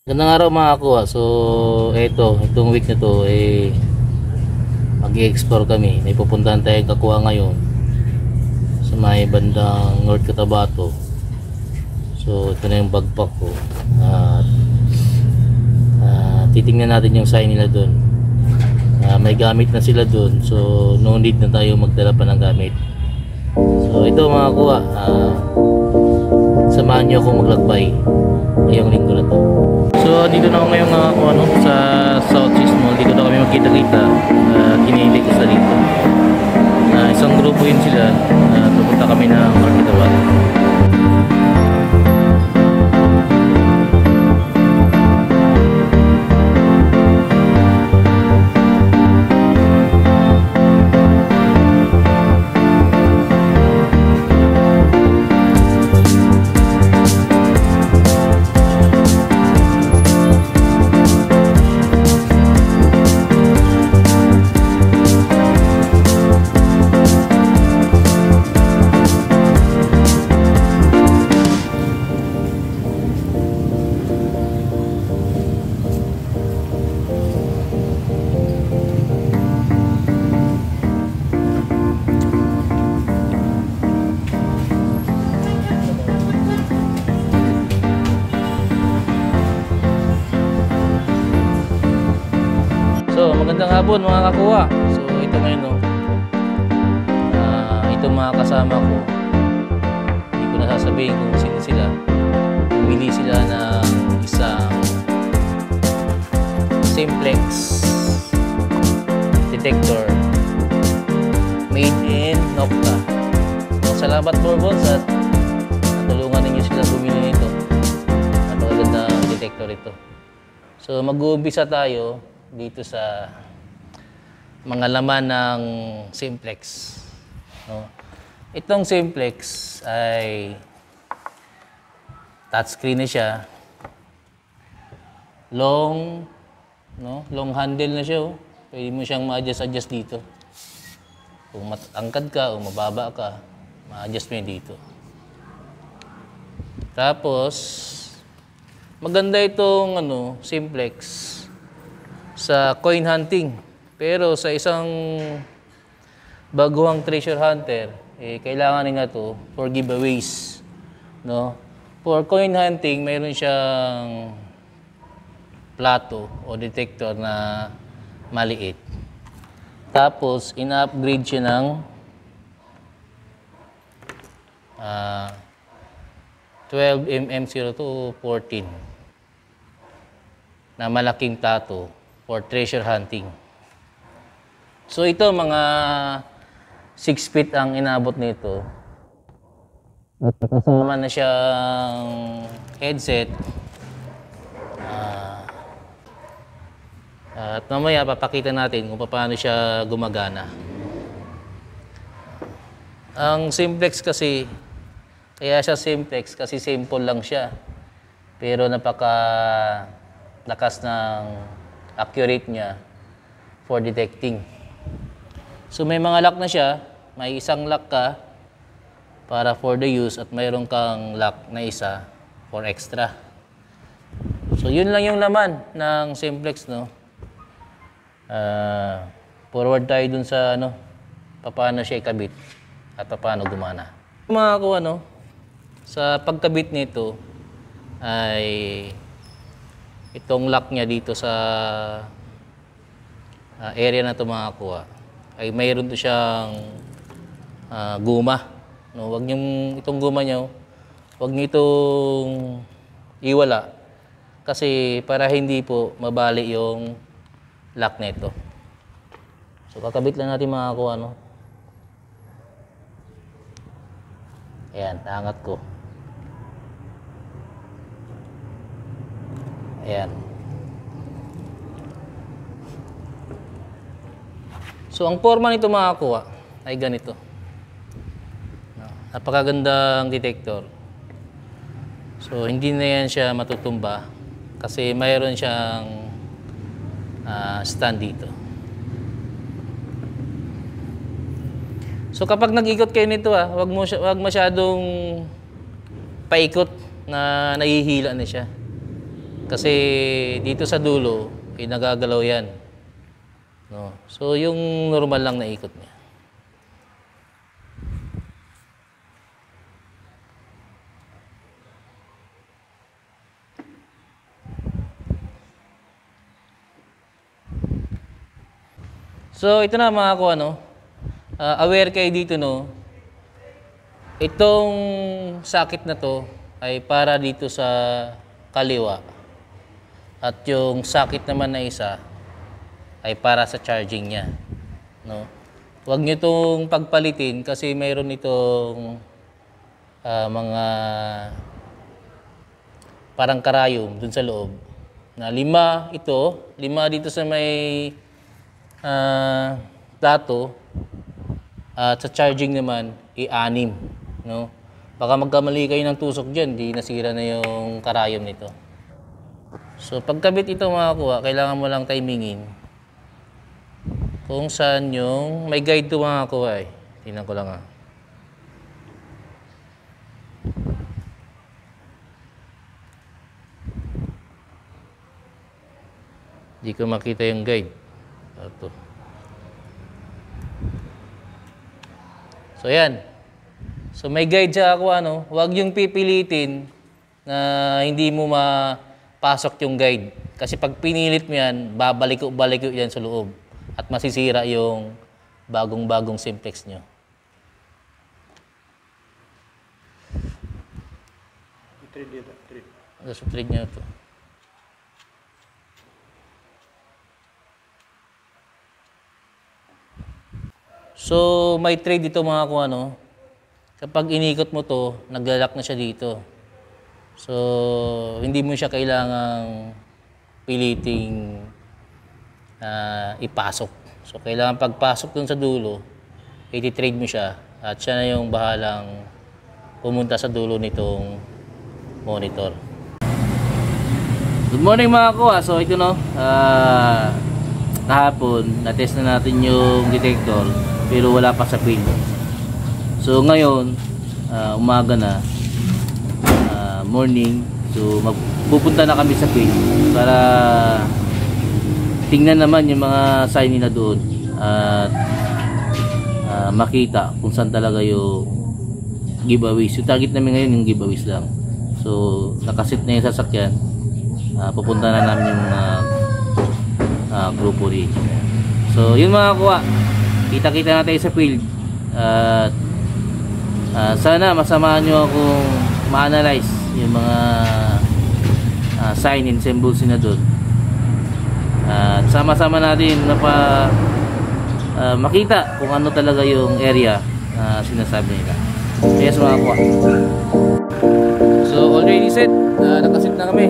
Gandang araw mga kuha. So, itong week na to, mag-i-explore kami. May pupuntahan tayong kakuha ngayon sa may bandang North Cotabato. So, ito na yung backpack ko. At titingnan natin yung sign nila doon. May gamit na sila doon. So, no need na tayo magdala pa ng gamit. So, ito mga kuha. Samahan nyo ako maglakbay ngayong linggo na to. So dito na ako ngayon sa Southeast Mall. Dito na kami magkita-kita. Kinili ko sa dito. Isang grupo yun sila. Pupunta kami ng Marketabat. So, magandang hapon mga kakuha. So, ito ngayon itong mga kasama ko. Hindi ko na sasabihin kung sino sila. Pumili sila ng isang simplex detector made in Nocta. So, salamat Bourbons at natulungan ninyo sila bumili nito. Napakagandang detector ito. So, mag-uumpisa tayo dito sa mga laman ng simplex. No? Itong simplex ay touchscreen na siya. Long handle na siya. Pwede mo siyang ma-adjust dito. Kung matangkad ka o mababa ka, ma-adjust mo dito. Tapos, maganda itong simplex sa coin hunting. Pero sa isang baguhang treasure hunter, kailangan nila to for giveaways. No? For coin hunting, mayroon siyang plato o detector na maliit. Tapos, ina-upgrade siya ng 12mm 0214 na malaking plato for treasure hunting. So ito mga 6 feet ang inabot nito. At kasama na siyang headset. At mamaya papakita natin kung paano siya gumagana. Ang simplex kasi, kaya siya simplex kasi simple lang siya. Pero napaka lakas ng accurate niya for detecting. So may mga lock na siya, may isang lock ka para for the use at mayroon kang lock na isa for extra. So yun lang yung laman ng simplex, no. Forward tayo dun sa paano siya ikabit at paano gumana. Mga ko sa pagkabit nito ay itong lock niya dito sa area na ito mga kuha ay mayroon to siyang guma. No, wag niyong itong guma niyo, wag niyo itong iwala kasi para hindi po mabali yung lock nito. So kakabit lang natin mga kuha Ayan, naangat ko. Ayan. So, ang forma nito mga kuha ay ganito. Napakagandang detector. So, hindi na yan siya matutumba kasi mayroon siyang stand dito. So kapag nag-ikot kayo nito, wag masyadong paikot na nahihila na siya. Kasi dito sa dulo, nagagalaw yan. No? So, yung normal lang na ikot niya. So, ito na mga ko, aware kayo dito, no? Itong sakit na to ay para dito sa kaliwa. At yung sakit naman na isa ay para sa charging niya, no? Huwag niyo itong pagpalitin kasi mayroon itong mga parang karayom dun sa loob. Na 5 dito sa may plato, at sa charging naman, 6, no? Baka magkamali kayo ng tusok dyan, di nasira na yung karayom nito. So, pagkabit ito mga kuha, kailangan mo lang timingin kung saan yung may guide to mga kuha eh. Tingnan ko lang Di ko makita yung guide. Ito. So, yan. So, may guide siya ako, huwag yung pipilitin na hindi mo mapasok yung guide. Kasi pag pinilit mo yan, babalik yan sa loob. At masisira yung bagong-bagong simplex nyo. Sa thread nyo ito. So, may trade dito mga kung kapag inikot mo to, naglalak na siya dito. So, hindi mo siya kailangang piliting ipasok. So, kailangan pagpasok dun sa dulo, iti-trade mo siya at siya na yung bahalang pumunta sa dulo nitong monitor. Good morning mga kuha. So, ito kahapon, na-test na natin yung detector pero wala pa sa field. So ngayon, umaga na, morning, so pupunta na kami sa field para tingnan naman yung mga sign nila doon at makita kung saan talaga yung giveaways. Yung target namin ngayon yung giveaways lang. So nakasit na yung sasakyan, pupunta na namin yung grupo rin. So yun mga kuha, kita-kita natin sa field at sana masamahan nyo akong ma-analyze yung mga sign and symbols na doon at sama-sama natin makita kung ano talaga yung area na sinasabi nila. Yes mga kuha. So already set, nakasit na kami.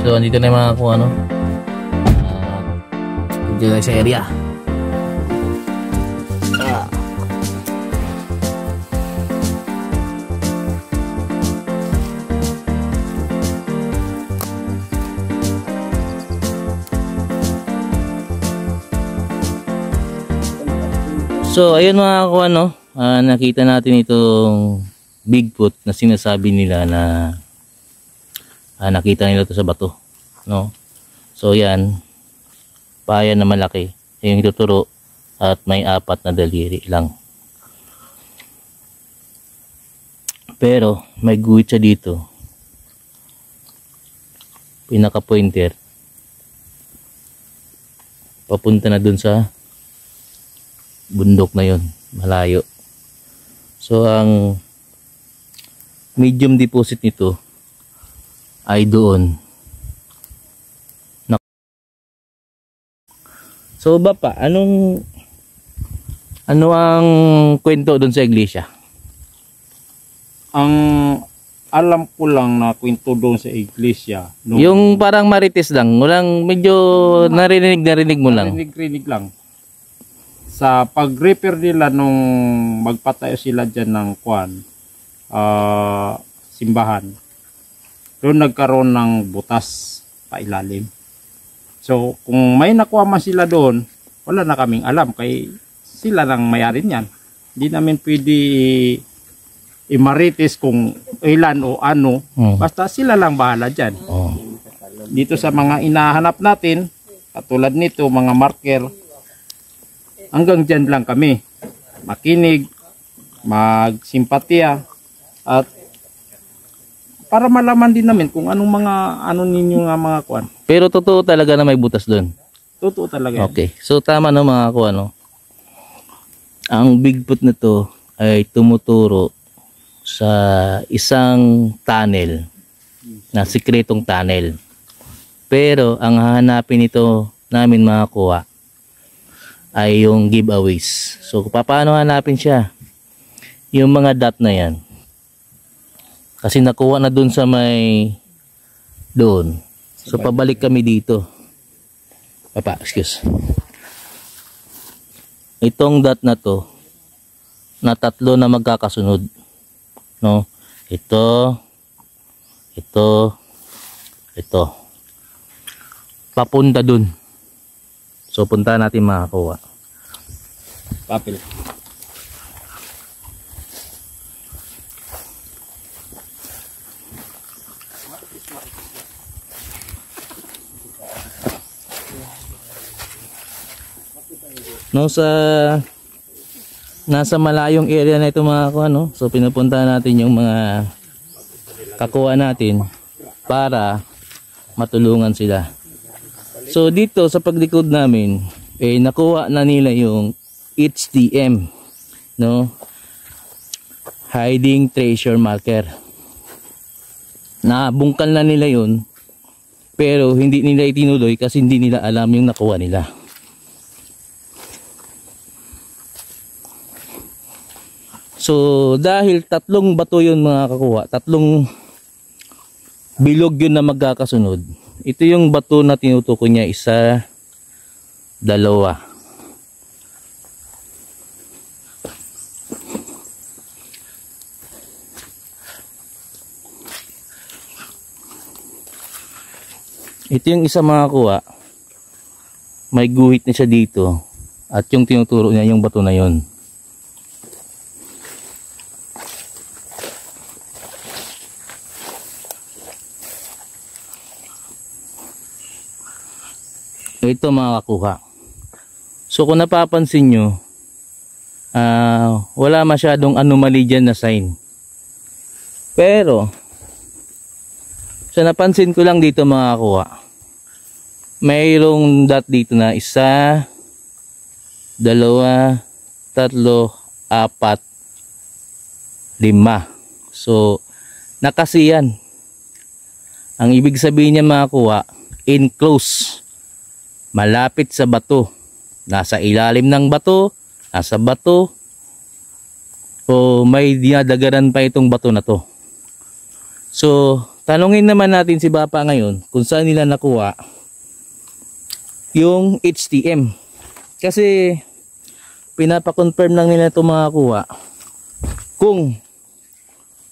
So, andito na yung mga kung dito na sa area. So, ayun mga kung nakita natin itong Bigfoot na sinasabi nila na nakita nila to sa bato, no? So yan, paya na malaki yung ituturo at may 4 na daliri lang. Pero may guhit siya dito. Pinaka pointer. Papunta na dun sa bundok na yon, malayo. So ang medium deposit nito ay doon. So Bapa, ano ang kwento doon sa iglesia? Ang alam ko lang na kwento doon sa iglesia. Yung parang marites lang, walang medyo narinig mo lang. Narinig lang. Sa pag-repair nila nung magpatayo sila dyan ng simbahan, doon nagkaroon ng butas pa ilalim. So, kung may nakuha man sila doon, wala na kaming alam kay sila lang may-ari niyan. Hindi namin pwede imarites kung ilan o ano. Basta sila lang bahala dyan. Dito sa mga inahanap natin, katulad nito, mga marker, hanggang dyan lang kami. Makinig, magsimpatya, at para malaman din namin kung anong ninyo nga mga kuan. Pero totoo talaga na may butas doon. Totoo talaga. Okay. So tama na mga kuan, no. Ang Bigfoot na to ay tumuturo sa isang tunnel, na sikretong tunnel. Pero ang hahanapin nito namin mga kuha ay yung giveaways. So paano hanapin siya? Yung mga dot na yan. Kasi nakuha na dun sa may doon. So pabalik kami dito. Papa, excuse. Itong dot na to, na tatlo na magkakasunod. No? Ito. Papunta dun. So punta natin makakuha. Papel. No, nasa malayong area na ito mga kuha, no? So pinupunta natin yung mga kakuha natin para matulungan sila. So dito sa paglikod namin, nakuha na nila yung HTM, no? Hiding Treasure Marker. Nabungkal na nila yun, pero hindi nila itinuloy kasi hindi nila alam yung nakuha nila. So dahil tatlong bato yun mga kakuha, tatlong bilog yun na magkakasunod, ito yung bato na tinutukoy niya, isa, dalawa. Ito yung isa mga kuha, may guhit na siya dito, at yung tinuturo niya yung bato na yun. Ito mga kakuha. So kung napapansin nyo, wala masyadong anomaly dyan na sign. Pero sa napansin ko lang dito mga kakuha, mayroong dot dito na isa, dalawa, tatlo, apat, lima. So nakasiyan. Ang ibig sabihin niya mga kakuha, enclose. Malapit sa bato, nasa ilalim ng bato, nasa bato, o may dinadagaran pa itong bato na to. So tanungin naman natin si Bapa ngayon kung saan nila nakuha yung HTM, kasi pinapakonfirm lang nila itong mga kuha kung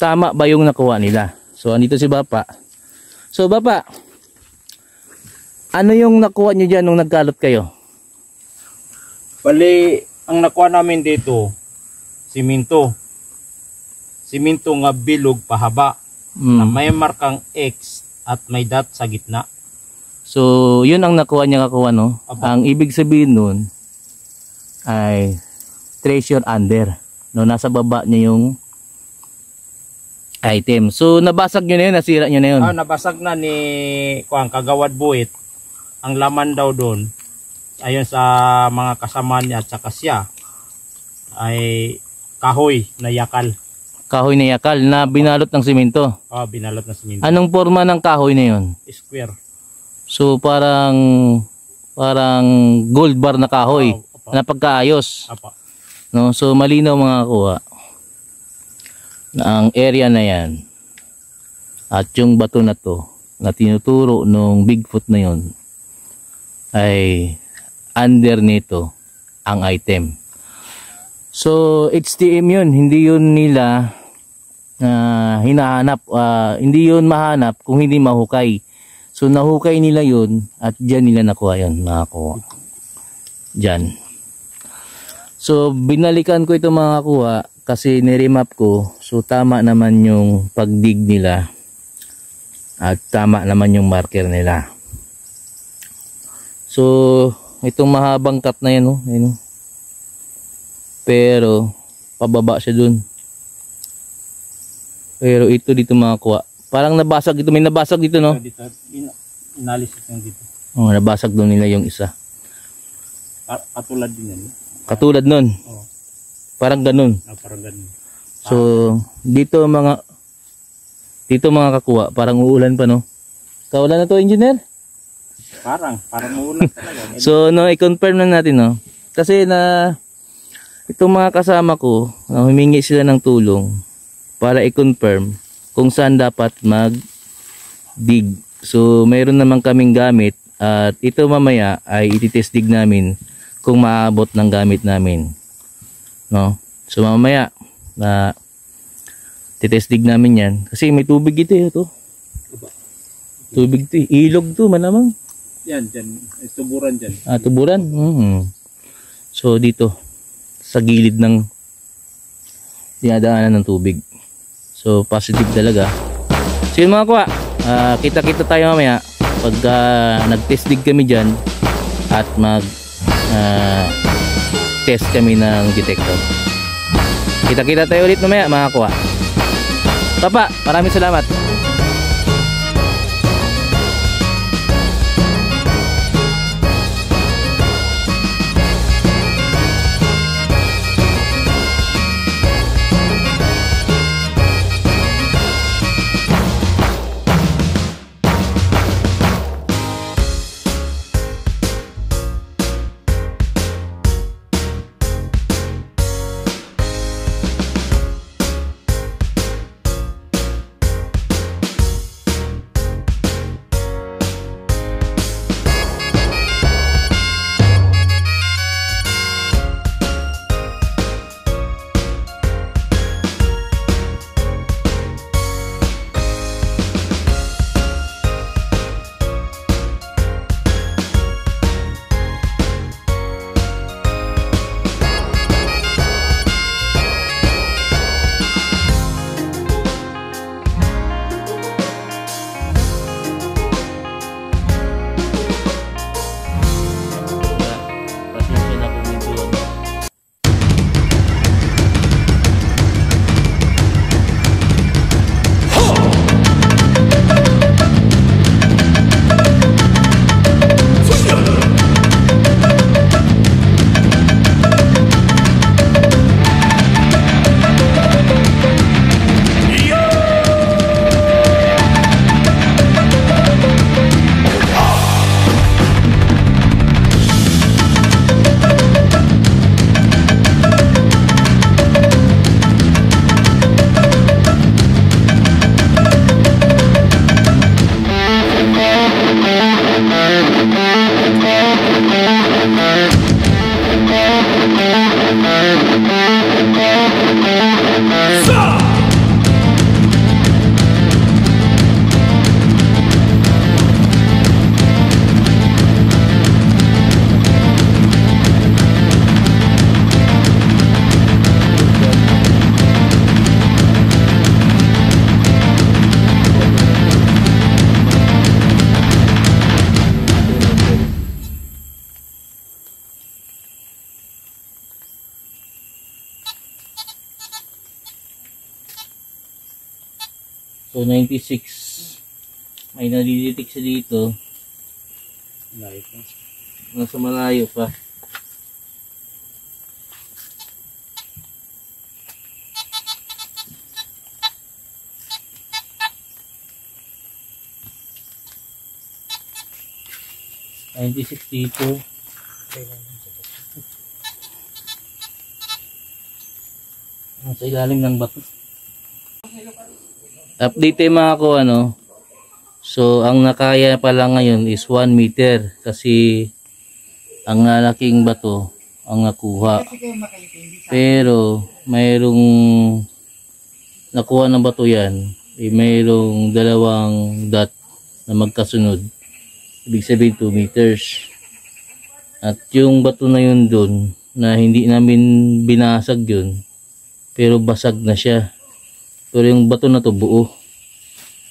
tama ba yung nakuha nila. So andito si Bapa. So Bapa, ano yung nakuha nyo dyan nung nagkalot kayo? Bali, ang nakuha namin dito, siminto. Siminto nga bilog pahaba, na may markang X at may dot sa gitna. So yun ang nakuha niya kakuha, no? Aba. Ang ibig sabihin nun ay treasure under, no? Nasa baba niya yung Item. So nabasag nyo na yun, nasira nyo na yun. Nabasag na ni Kagawad Buit. Ang laman daw doon, ayon sa mga kasama niya at saka siya, ay kahoy na yakal. Kahoy na yakal na binalot ng simento. Binalot na simento. Anong forma ng kahoy na yun? Square. So parang gold bar na kahoy na pagkaayos. Apa. No, so malinaw mga kuha na ang area na yan at yung bato na to na tinuturo nung Bigfoot na yon ay under nito ang item. So HTM yun, hindi yun nila hinahanap, hindi yun mahanap kung hindi mahukay. So nahukay nila yun at dyan nila nakuha yun, nakakuha dyan. So binalikan ko ito mga kuha kasi niremap ko, so tama naman yung pagdig nila at tama naman yung marker nila. So itong mahabang cut na yan, ayun, pero pababa siya dun. Pero ito dito mga kuha, parang nabasag dito, may nabasag dito, no? Dito, inalis yung dito. Nabasag doon nila yung isa. Katulad din yan. Katulad nun. Parang ganun. Parang ganun. So dito mga kakuha, parang uulan pa, no? Kaulan na to, engineer? Parang uulan talaga. So no, i-confirm na natin, no? Kasi na itong mga kasama ko, humingi sila ng tulong para i-confirm kung saan dapat mag-dig. So mayroon naman kaming gamit at ito mamaya ay ititest dig namin kung maabot ng gamit namin, no? So mamaya na titest dig namin yan kasi may tubig ito. Tubig ito, ilog to malamang. Yan, dyan. Tuburan dyan. Tuburan? So dito sa gilid ng dinadaanan ng tubig. So positive talaga. So yun mga kuha, kita-kita tayo mamaya pagka nag-test dig kami dyan at test kami ng detector. Kita-kita tayo ulit mamaya mga kuha. Papa, maraming salamat. So 96. May nadidetect siya dito. Malayo pa. Nasa malayo pa. dito. Sa ilalim ng bato. Update mga ko ano. So ang nakaya pala ngayon is 1 meter kasi ang laking bato ang nakuha. Pero mayroong nakuha ng bato yan, mayroong dalawang dot na magkasunod. Ibig sabihin 2 meters. At yung bato na yun doon na hindi namin binasag yun, pero basag na siya. Pero yung bato na to buo.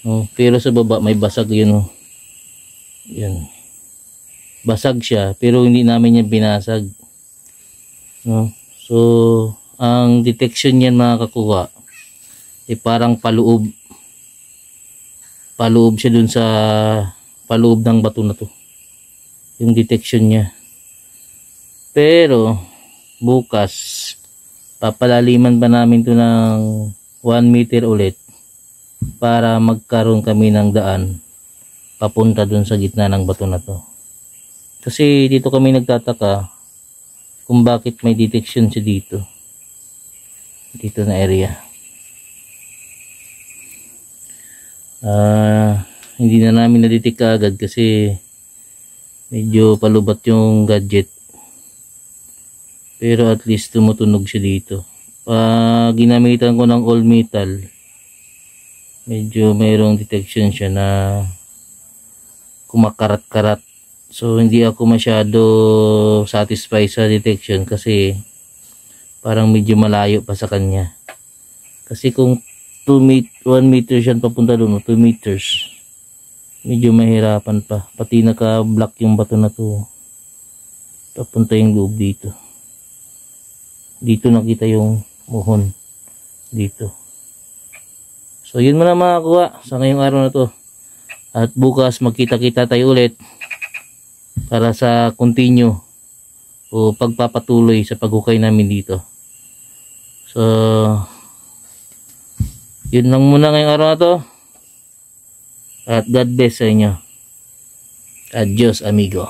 Oh, pero sa baba may basag yun. Oh. Yan. Basag siya pero hindi namin yan binasag. No? So, ang detection niyan mga kakuha ay parang paloob. Paloob siya dun sa paloob ng bato na to. Yung detection niya. Pero bukas papalaliman pa namin to ng 1 meter ulit para magkaroon kami ng daan papunta dun sa gitna ng bato na to. Kasi dito kami nagtataka kung bakit may detection siya dito. Dito na area. Hindi na namin na-detect agad kasi medyo palubat yung gadget. Pero at least tumutunog siya dito. Pag ginamitan ko ng all metal, medyo mayroong detection siya na kumakarat-karat. So hindi ako masyado satisfied sa detection kasi parang medyo malayo pa sa kanya. Kasi kung 1 meter siya papunta doon, 2 meters, medyo mahirapan pa. Pati naka-block yung bato na to. Papunta yung loob dito. Dito nakita yung muhon. Dito. So yun muna mga kuha sa ngayong araw na to. At bukas magkita-kita tayo ulit para sa continue o pagpapatuloy sa paghukay namin dito. So yun lang muna ngayong araw na to. At God bless sa inyo. Adios amigo.